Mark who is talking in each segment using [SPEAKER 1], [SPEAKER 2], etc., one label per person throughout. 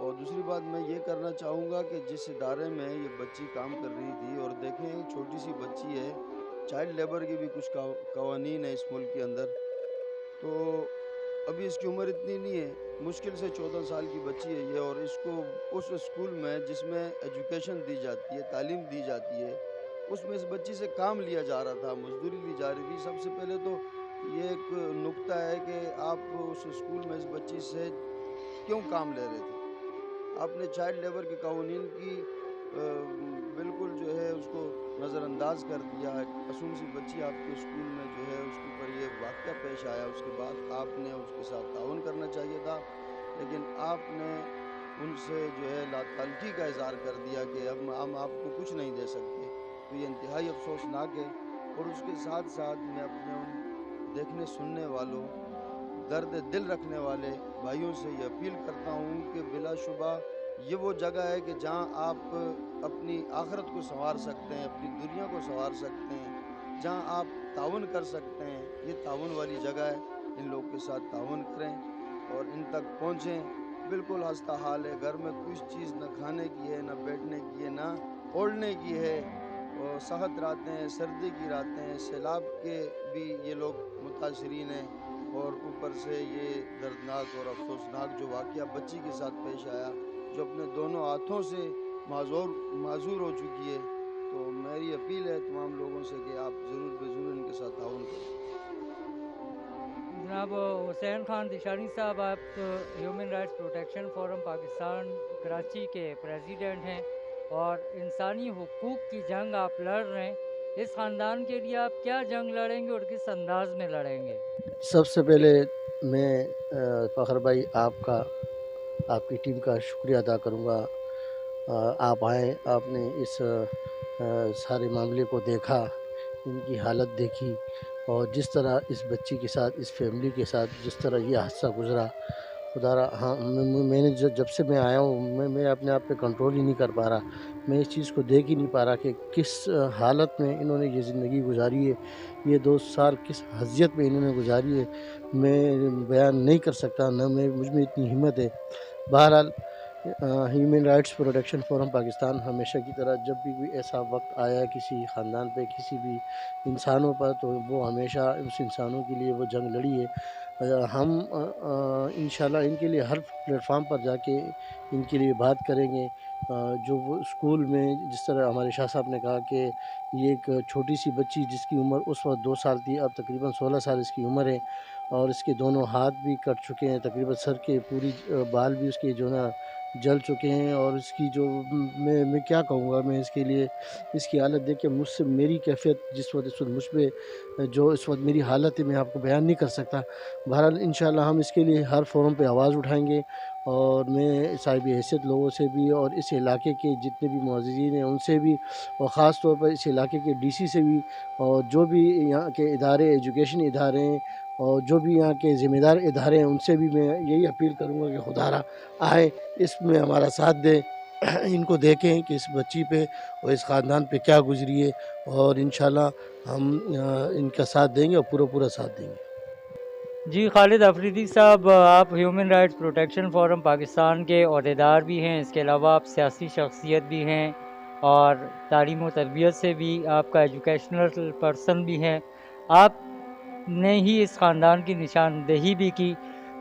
[SPEAKER 1] اور دوسری بات میں یہ کرنا چاہوں گا کہ جس ادارے میں یہ بچی کام کر رہی تھی، اور دیکھیں چھوٹی سی بچی ہے، چائلڈ لیبر کے بھی کچھ قوانین ہیں اس ملک کے اندر، تو ابھی اس کی عمر اتنی نہیں ہے، مشکل سے 14 سال کی بچی ہے یہ، اور اس کو اس اسکول میں جس میں ایجوکیشن دی جاتی ہے، تعلیم دی جاتی ہے، اس میں اس بچی سے کام لیا جا رہا تھا، مزدوری لی جا رہی تھی۔ سب سے پہلے تو یہ ایک نکتہ ہے کہ آپ اس اسکول میں اس بچی سے کیوں کام لے رہے تھے؟ آپ نے چائلڈ لیبر کے قوانین کی بالکل جو ہے اس کو نظر انداز کر دیا۔ ایک معصوم سی بچی آپ کے اسکول میں جو ہے اس کے اوپر یہ واقعہ پیش آیا، اس کے بعد آپ نے اس کے ساتھ تعاون کرنا چاہیے تھا، لیکن آپ نے ان سے جو ہے لا تعلقی کا اظہار کر دیا کہ اب ہم آپ کو کچھ نہیں دے سکتے، تو یہ انتہائی افسوسناک ہے۔ اور اس کے ساتھ ساتھ میں اپنے ان دیکھنے سننے والوں، درد دل رکھنے والے بھائیوں سے یہ اپیل کرتا ہوں کہ بلا شبہ یہ وہ جگہ ہے کہ جہاں آپ اپنی آخرت کو سنوار سکتے ہیں، اپنی دنیا کو سنوار سکتے ہیں، جہاں آپ تعاون کر سکتے ہیں، یہ تعاون والی جگہ ہے۔ ان لوگوں کے ساتھ تعاون کریں اور ان تک پہنچیں۔ بالکل ہنستا حال ہے، گھر میں کچھ چیز نہ کھانے کی ہے، نہ بیٹھنے کی ہے، نہ اوڑھنے کی ہے، اور سخت راتیں ہیں، سردی کی راتیں ہیں، سیلاب کے بھی یہ لوگ متاثرین ہیں، اور اوپر سے یہ دردناک اور افسوسناک جو واقعہ بچی کے ساتھ پیش آیا، جو اپنے دونوں ہاتھوں سے معذور ہو چکی ہے۔ تو میری اپیل ہے تمام لوگوں سے کہ آپ ضرور بے ضرور ان کے ساتھ تعاون کریں۔
[SPEAKER 2] جناب حسین خان دشانی صاحب، آپ human rights protection forum Pakistan Karachi کے پریزیڈنٹ ہیں، اور انسانی حقوق کی جنگ آپ لڑ رہے ہیں۔ اس خاندان کے لیے آپ کیا جنگ لڑیں گے اور کس انداز میں لڑیں گے؟
[SPEAKER 3] سب سے پہلے میں فخر بھائی آپ کی ٹیم کا شکریہ ادا کروں گا۔ آپ آئے، آپ نے اس سارے معاملے کو دیکھا، ان کی حالت دیکھی، اور جس طرح اس بچی کے ساتھ، اس فیملی کے ساتھ جس طرح یہ حادثہ گزرا، خدا را ہاں میں نے جب سے میں آیا ہوں میں اپنے آپ پہ کنٹرول ہی نہیں کر پا رہا۔ میں اس چیز کو دیکھ ہی نہیں پا رہا کہ کس حالت میں انہوں نے یہ زندگی گزاری ہے، یہ 2 سال کس حیثیت میں انہوں نے گزاری ہے، میں بیان نہیں کر سکتا، نہ مجھ میں اتنی ہمت ہے۔ بہرحال human rights protection forum Pakistan ہمیشہ کی طرح جب بھی کوئی ایسا وقت آیا کسی خاندان پہ، کسی بھی انسانوں پر، تو وہ ہمیشہ اس انسانوں کے لیے وہ جنگ لڑی ہے۔ ہم انشاءاللہ ان کے لیے ہر پلیٹ فارم پر جا کے ان کے لیے بات کریں گے۔ جو وہ اسکول میں جس طرح ہمارے شاہ صاحب نے کہا کہ یہ ایک چھوٹی سی بچی جس کی عمر اس وقت 2 سال تھی، اب تقریباً 16 سال اس کی عمر ہے، اور اس کے دونوں ہاتھ بھی کٹ چکے ہیں، تقریباً سر کے پوری بال بھی اس کے جو نا جل چکے ہیں، اور اس کی جو میں کیا کہوں گا، میں اس کے لیے اس کی حالت دیکھ کے مجھ سے میری کیفیت اس وقت مجھ پہ جو اس وقت میری حالت ہے میں آپ کو بیان نہیں کر سکتا۔ بہرحال انشاءاللہ ہم اس کے لیے ہر فورم پہ آواز اٹھائیں گے، اور میں صاحب حیثیت لوگوں سے بھی اور اس علاقے کے جتنے بھی معززین ہیں ان سے بھی، اور خاص طور پر اس علاقے کے ڈی سی سے بھی، اور جو بھی یہاں کے ادارے، ایجوکیشن ادارے ہیں، اور جو بھی یہاں کے ذمہ دار ادارے ہیں، ان سے بھی میں یہی اپیل کروں گا کہ خدا را آئیں، اس میں ہمارا ساتھ دیں، ان کو دیکھیں کہ اس بچی پہ اور اس خاندان پہ کیا گزری ہے، اور انشاءاللہ ہم ان کا ساتھ دیں گے اور پورا ساتھ دیں گے۔
[SPEAKER 2] جی خالد افریدی صاحب، آپ human rights protection forum Pakistan کے عہدیدار بھی ہیں، اس کے علاوہ آپ سیاسی شخصیت بھی ہیں، اور تعلیم و تربیت سے بھی آپ کا ایجوکیشنل پرسن بھی ہیں۔ آپ نے ہی اس خاندان کی نشاندہی بھی کی،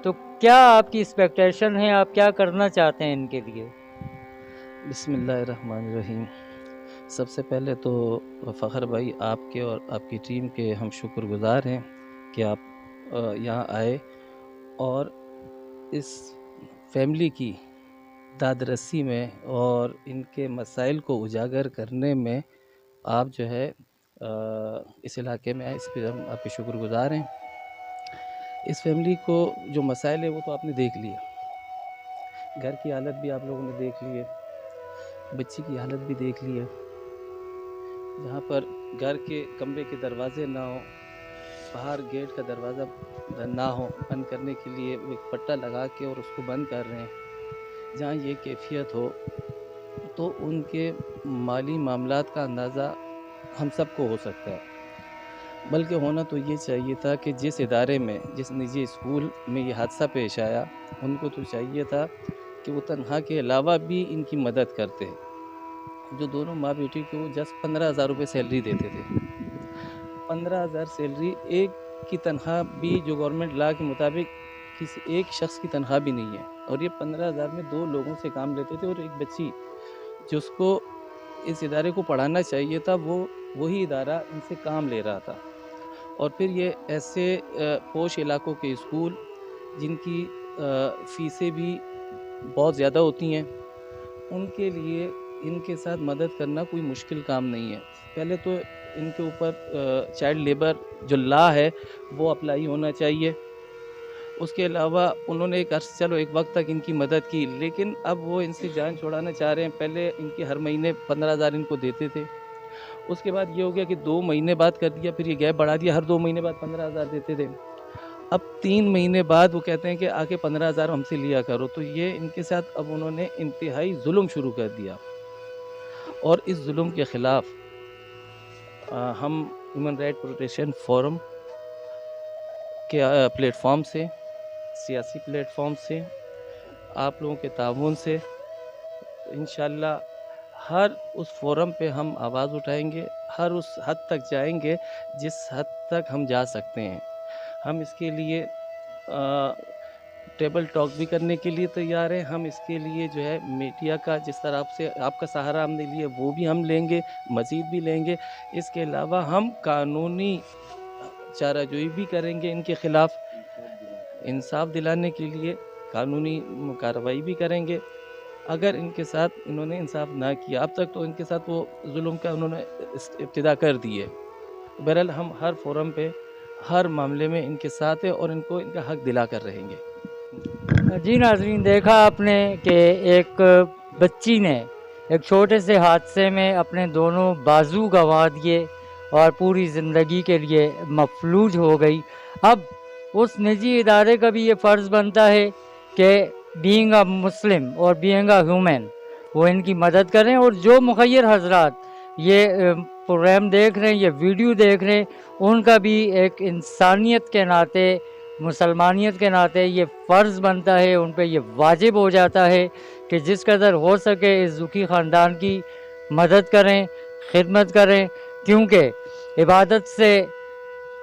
[SPEAKER 2] تو کیا آپ کی ایکسپیکٹیشن ہے، آپ کیا کرنا چاہتے ہیں ان کے لیے؟
[SPEAKER 4] بسم اللہ الرحمن الرحیم۔ سب سے پہلے تو فخر بھائی، آپ کے اور آپ کی ٹیم کے ہم شکر گزار ہیں کہ آپ یہاں آئے اور اس فیملی کی داد رسی میں اور ان کے مسائل کو اجاگر کرنے میں آپ جو ہے اس علاقے میں آئے، اس پہ ہم آپ کے شکر گزار ہیں۔ اس فیملی کو جو مسائل ہے وہ تو آپ نے دیکھ لیے، گھر کی حالت بھی آپ لوگوں نے دیکھ لی ہے، بچی کی حالت بھی دیکھ لی ہے، جہاں پر گھر کے کمرے کے دروازے نہ ہوں، باہر گیٹ کا دروازہ نہ ہو، بند کرنے کے لیے وہ ایک پٹا لگا کے اور اس کو بند کر رہے ہیں، جہاں یہ کیفیت ہو، تو ان کے مالی معاملات کا اندازہ ہم سب کو ہو سکتا ہے۔ بلکہ ہونا تو یہ چاہیے تھا کہ جس ادارے میں، جس نجی اسکول میں یہ حادثہ پیش آیا، ان کو تو چاہیے تھا کہ وہ تنخواہ کے علاوہ بھی ان کی مدد کرتے ہیں۔ جو دونوں ماں بیٹی کو وہ جسٹ 15,000 روپے سیلری دیتے تھے، 15,000 سیلری ایک کی تنخواہ بھی جو گورنمنٹ لا کے مطابق کسی ایک شخص کی تنخواہ بھی نہیں ہے، اور یہ 15,000 میں 2 لوگوں سے کام لیتے تھے، اور ایک بچی جس کو اس ادارے کو پڑھانا چاہیے تھا وہی ادارہ ان سے کام لے رہا تھا۔ اور پھر یہ ایسے پوش علاقوں کے اسکول جن کی فیسیں بھی بہت زیادہ ہوتی ہیں، ان کے لیے ان کے ساتھ مدد کرنا کوئی مشکل کام نہیں ہے۔ پہلے تو ان کے اوپر چائلڈ لیبر جو لا ہے وہ اپلائی ہونا چاہیے۔ اس کے علاوہ انہوں نے چلو ایک وقت تک ان کی مدد کی، لیکن اب وہ ان سے جان چھوڑانا چاہ رہے ہیں۔ پہلے ان کی ہر مہینے 15,000 ان کو دیتے تھے، اس کے بعد یہ ہو گیا کہ 2 مہینے بعد کر دیا، پھر یہ گیپ بڑھا دیا، ہر 2 مہینے بعد 15,000 دیتے تھے۔ اب 3 مہینے بعد وہ کہتے ہیں کہ آگے 15,000 ہم سے لیا کرو، تو یہ ان کے ساتھ اب انہوں نے انتہائی ظلم شروع کر دیا۔ اور اس ظلم کے خلاف ہم ہیومن رائٹ پروٹیکشن فورم کے پلیٹ فارم سے، سیاسی پلیٹ فارم سے، آپ لوگوں کے تعاون سے انشاءاللہ ہر اس فورم پہ ہم آواز اٹھائیں گے، ہر اس حد تک جائیں گے جس حد تک ہم جا سکتے ہیں۔ ہم اس کے لیے ٹیبل ٹاک بھی کرنے کے لیے تیار ہیں، ہم اس کے لیے جو ہے میڈیا کا جس طرح آپ کا سہارا ہم نے لیا وہ بھی ہم لیں گے، مزید بھی لیں گے۔ اس کے علاوہ ہم قانونی چارہ جوئی بھی کریں گے، ان کے خلاف انصاف دلانے کے لیے قانونی کارروائی بھی کریں گے۔ اگر ان کے ساتھ انہوں نے انصاف نہ کیا، اب تک تو ان کے ساتھ وہ ظلم کا انہوں نے ابتدا کر دی ہے، بہرحال ہم ہر فورم پہ ہر معاملے میں ان کے ساتھ ہیں اور ان کو ان کا حق دلا کر رہیں گے۔
[SPEAKER 2] جی ناظرین، دیکھا آپ نے کہ ایک بچی نے ایک چھوٹے سے حادثے میں اپنے دونوں بازو گنوا دیے اور پوری زندگی کے لیے مفلوج ہو گئی۔ اب اس نجی ادارے کا بھی یہ فرض بنتا ہے کہ بینگ اے مسلم اور بینگ اے ہیومن وہ ان کی مدد کریں، اور جو مخیر حضرات یہ پروگرام دیکھ رہے ہیں، یہ ویڈیو دیکھ رہے ہیں، ان کا بھی ایک انسانیت کے ناطے، مسلمانیت کے ناطے یہ فرض بنتا ہے، ان پہ یہ واجب ہو جاتا ہے کہ جس قدر ہو سکے اس دکھی خاندان کی مدد کریں، خدمت کریں، کیونکہ عبادت سے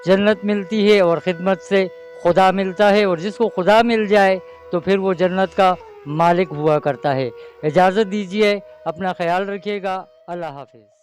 [SPEAKER 2] جنت ملتی ہے اور خدمت سے خدا ملتا ہے، اور جس کو خدا مل جائے تو پھر وہ جنت کا مالک ہوا کرتا ہے۔ اجازت دیجیے، اپنا خیال رکھیے گا، اللہ حافظ۔